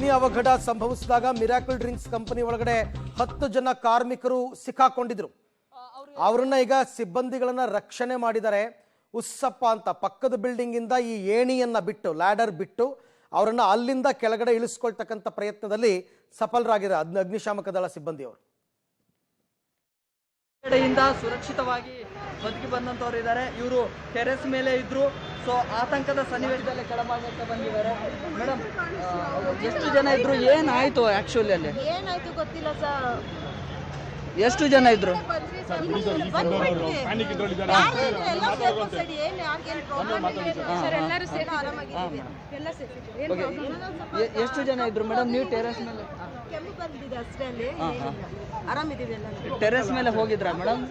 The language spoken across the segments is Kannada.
ಅಗ್ನಿ ಅವಘಡ ಸಂಭವಿಸಿದಾಗ ಮಿರಾಕಲ್ ಡ್ರಿಂಕ್ಸ್ ಕಂಪನಿ ಒಳಗಡೆ 10 ಜನ ಕಾರ್ಮಿಕರು ಸಿಕ್ಕಾಕೊಂಡಿದ್ರು. ಅವರನ್ನ ಈಗ ಸಿಬ್ಬಂದಿಗಳನ್ನ ರಕ್ಷಣೆ ಮಾಡಿದ್ದಾರೆ. ಉಸ್ಸಪ್ಪ ಅಂತ ಪಕ್ಕದ ಬಿಲ್ಡಿಂಗ್ ಇಂದ ಈ ಏಣಿಯನ್ನ ಬಿಟ್ಟು ಲ್ಯಾಡರ್ ಬಿಟ್ಟು ಅವರನ್ನ ಅಲ್ಲಿಂದ ಕೆಳಗಡೆ ಇಳಿಸ್ಕೊಳ್ತಕ್ಕಂಥ ಪ್ರಯತ್ನದಲ್ಲಿ ಸಫಲರಾಗಿದ್ದಾರೆ ಅಗ್ನಿಶಾಮಕ ದಳ ಸಿಬ್ಬಂದಿಯವರು. ಕಡೆಯಿಂದ ಸುರಕ್ಷಿತವಾಗಿ ಬದುಕಿ ಬಂದಂತವ್ರು ಇದ್ದಾರೆ. ಇವರು ಟೆರೆಸ್ ಮೇಲೆ ಇದ್ರು. ಸೊ ಆತಂಕದ ಸನ್ನಿವೇಶದಲ್ಲಿ ಕೆಳಭಾಗಕ್ಕೆ ಬಂದಿದ್ದಾರೆ. ಮೇಡಮ್, ಎಷ್ಟು ಜನ ಇದ್ರು, ಏನಾಯ್ತು ಆಕ್ಚುಲಿ ಅಲ್ಲಿ? ಏನಾಯ್ತು ಗೊತ್ತಿಲ್ಲ ಸರ್. ಎಷ್ಟು ಜನ ಇದ್ರು? ಎಷ್ಟು ಜನ ಇದ್ರು ಮೇಡಮ್ ನೀವು ಟೆರೆಸ್ ಮೇಲೆ? ಟೆರೆಸ್ ಮೇಲೆ ಹೋಗಿದ್ರಾ ಮೇಡಮ್?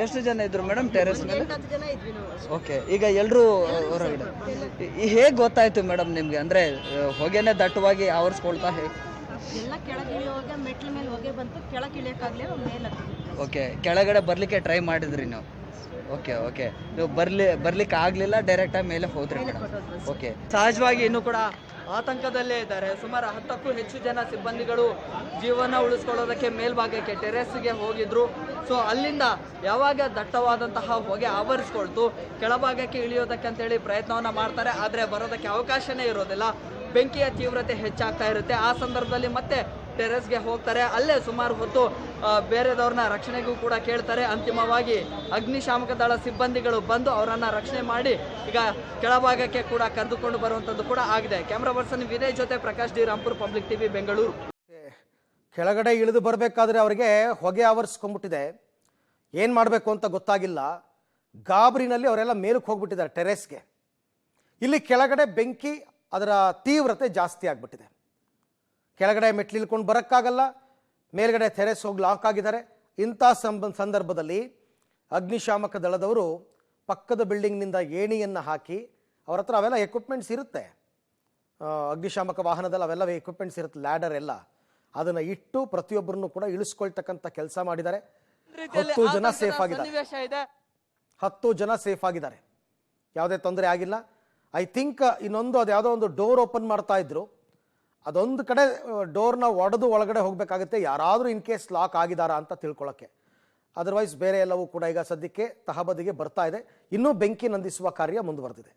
ಎಷ್ಟು ಜನ ಇದ್ರು ಮೇಡಮ್ ಟೆರೆಸ್ ಮೇಲೆ? ಓಕೆ, ಈಗ ಎಲ್ಲರೂ ಹೊರಗಡೆ. ಹೇಗೆ ಗೊತ್ತಾಯ್ತು ಮೇಡಮ್ ನಿಮ್ಗೆ? ಅಂದ್ರೆ ಹೊಗೆನೆ ದಟ್ಟವಾಗಿ ಆವರಿಸ್ಕೊಳ್ತಾ ಎಲ್ಲ ಕೆಳಗಿಳಿಯುವಾಗ ಮೆಟ್ಲ ಮೇಲೆ ಹೊಗೆ ಬಂತು, ಕೆಳಗೆ ಇಳಿಯಕ್ಕಾಗ್ಲೇ ಮೇಲೆ. ಓಕೆ, ಕೆಳಗಡೆ ಬರ್ಲಿಕ್ಕೆ ಟ್ರೈ ಮಾಡಿದ್ರಿ ನೀವು? ಓಕೆ ಓಕೆ, ನೀವು ಬರ್ಲಿಕ್ಕೆ ಆಗ್ಲಿಲ್ಲ, ಡೈರೆಕ್ಟ್ ಆಗಿ ಮೇಲೆ ಹೋದ್ರಿ ಮೇಡಮ್? ಓಕೆ. ಸಹಜವಾಗಿ ಇನ್ನೂ ಕೂಡ ಆತಂಕದಲ್ಲೇ ಇದ್ದಾರೆ. ಸುಮಾರು 10ಕ್ಕೂ ಹೆಚ್ಚು ಜನ ಸಿಬ್ಬಂದಿಗಳು ಜೀವನ ಉಳಿಸ್ಕೊಳ್ಳೋದಕ್ಕೆ ಮೇಲ್ಭಾಗಕ್ಕೆ ಟೆರೆಸ್ಗೆ ಹೋಗಿದ್ರು. ಸೊ ಅಲ್ಲಿಂದ ಯಾವಾಗ ದಟ್ಟವಾದಂತಹ ಹೊಗೆ ಆವರಿಸ್ಕೊಳ್ತು, ಕೆಳಭಾಗಕ್ಕೆ ಇಳಿಯೋದಕ್ಕೆ ಅಂತೇಳಿ ಪ್ರಯತ್ನವನ್ನ ಮಾಡ್ತಾರೆ. ಆದರೆ ಬರೋದಕ್ಕೆ ಅವಕಾಶನೇ ಇರೋದಿಲ್ಲ. ಬೆಂಕಿಯ ತೀವ್ರತೆ ಹೆಚ್ಚಾಗ್ತಾ ಇರುತ್ತೆ. ಆ ಸಂದರ್ಭದಲ್ಲಿ ಮತ್ತೆ ಟೆರೆಸ್ಗೆ ಹೋಗ್ತಾರೆ. ಅಲ್ಲೇ ಸುಮಾರು ಹೊತ್ತು ಬೇರೆದವ್ರನ್ನ ರಕ್ಷಣೆಗೂ ಕೂಡ ಕೇಳ್ತಾರೆ. ಅಂತಿಮವಾಗಿ ಅಗ್ನಿಶಾಮಕ ದಳ ಸಿಬ್ಬಂದಿಗಳು ಬಂದು ಅವರನ್ನ ರಕ್ಷಣೆ ಮಾಡಿ ಈಗ ಕೆಳಭಾಗಕ್ಕೆ ಕೂಡ ಕರೆದುಕೊಂಡು ಬರುವಂಥದ್ದು ಕೂಡ ಆಗಿದೆ. ಕ್ಯಾಮ್ರಾ ಪರ್ಸನ್ ವಿನಯ್ ಜೊತೆ Prakash D, Rampur public TV, Bengaluru. ಕೆಳಗಡೆ ಇಳಿದು ಬರಬೇಕಾದ್ರೆ ಅವರಿಗೆ ಹೊಗೆ ಆವರಿಸ್ಕೊಂಡ್ಬಿಟ್ಟಿದೆ. ಏನು ಮಾಡಬೇಕು ಅಂತ ಗೊತ್ತಾಗಿಲ್ಲ. ಗಾಬರಿನಲ್ಲಿ ಅವರೆಲ್ಲ ಮೇಲಕ್ಕೆ ಹೋಗ್ಬಿಟ್ಟಿದ್ದಾರೆ ಟೆರೆಸ್ಗೆ. ಇಲ್ಲಿ ಕೆಳಗಡೆ ಬೆಂಕಿ ಅದರ ತೀವ್ರತೆ ಜಾಸ್ತಿ ಆಗಿಬಿಟ್ಟಿದೆ. ಕೆಳಗಡೆ ಮೆಟ್ಲು ಇಳ್ಕೊಂಡು ಬರೋಕ್ಕಾಗಲ್ಲ, ಮೇಲ್ಗಡೆ ಟೆರೆಸ್ ಹೋಗಿ ಲಾಕ್ ಆಗಿದ್ದಾರೆ. ಇಂಥ ಸಂದರ್ಭದಲ್ಲಿ ಅಗ್ನಿಶಾಮಕ ದಳದವರು ಪಕ್ಕದ ಬಿಲ್ಡಿಂಗ್ನಿಂದ ಏಣಿಯನ್ನು ಹಾಕಿ, ಅವ್ರ ಹತ್ರ ಅವೆಲ್ಲ ಎಕ್ವಿಪ್ಮೆಂಟ್ಸ್ ಇರುತ್ತೆ, ಅಗ್ನಿಶಾಮಕ ವಾಹನದಲ್ಲಿ ಅವೆಲ್ಲ ಎಕ್ವಿಪ್ಮೆಂಟ್ಸ್ ಇರುತ್ತೆ, ಲ್ಯಾಡರ್ ಎಲ್ಲ, ಅದನ್ನು ಇಟ್ಟು ಪ್ರತಿಯೊಬ್ಬರನ್ನು ಕೂಡ ಇಳಿಸ್ಕೊಳ್ತಕ್ಕಂಥ ಕೆಲಸ ಮಾಡಿದ್ದಾರೆ. 10 ಜನ ಸೇಫ್ ಆಗಿದ್ದಾರೆ. 10 ಜನ ಸೇಫ್ ಆಗಿದ್ದಾರೆ, ಯಾವುದೇ ತೊಂದರೆ ಆಗಿಲ್ಲ. ಐ ಥಿಂಕ್ ಇನ್ನೊಂದು ಅದು ಯಾವುದೋ ಒಂದು ಡೋರ್ ಓಪನ್ ಮಾಡ್ತಾ ಇದ್ರು, ಅದೊಂದು ಕಡೆ ಡೋರ್ನ ಒಡೆದು ಒಳಗಡೆ ಹೋಗಬೇಕಾಗುತ್ತೆ, ಯಾರಾದರೂ ಇನ್ ಕೇಸ್ ಲಾಕ್ ಆಗಿದಾರಾ ಅಂತ ತಿಳ್ಕೊಳ್ಳೋಕ್ಕೆ. ಅದರ್ವೈಸ್ ಬೇರೆ ಎಲ್ಲವೂ ಕೂಡ ಈಗ ಸದ್ಯಕ್ಕೆ ತಹಬದಿಗೆ ಬರ್ತಾ ಇದೆ. ಇನ್ನೂ ಬೆಂಕಿ ನಂದಿಸುವ ಕಾರ್ಯ ಮುಂದುವರೆದಿದೆ.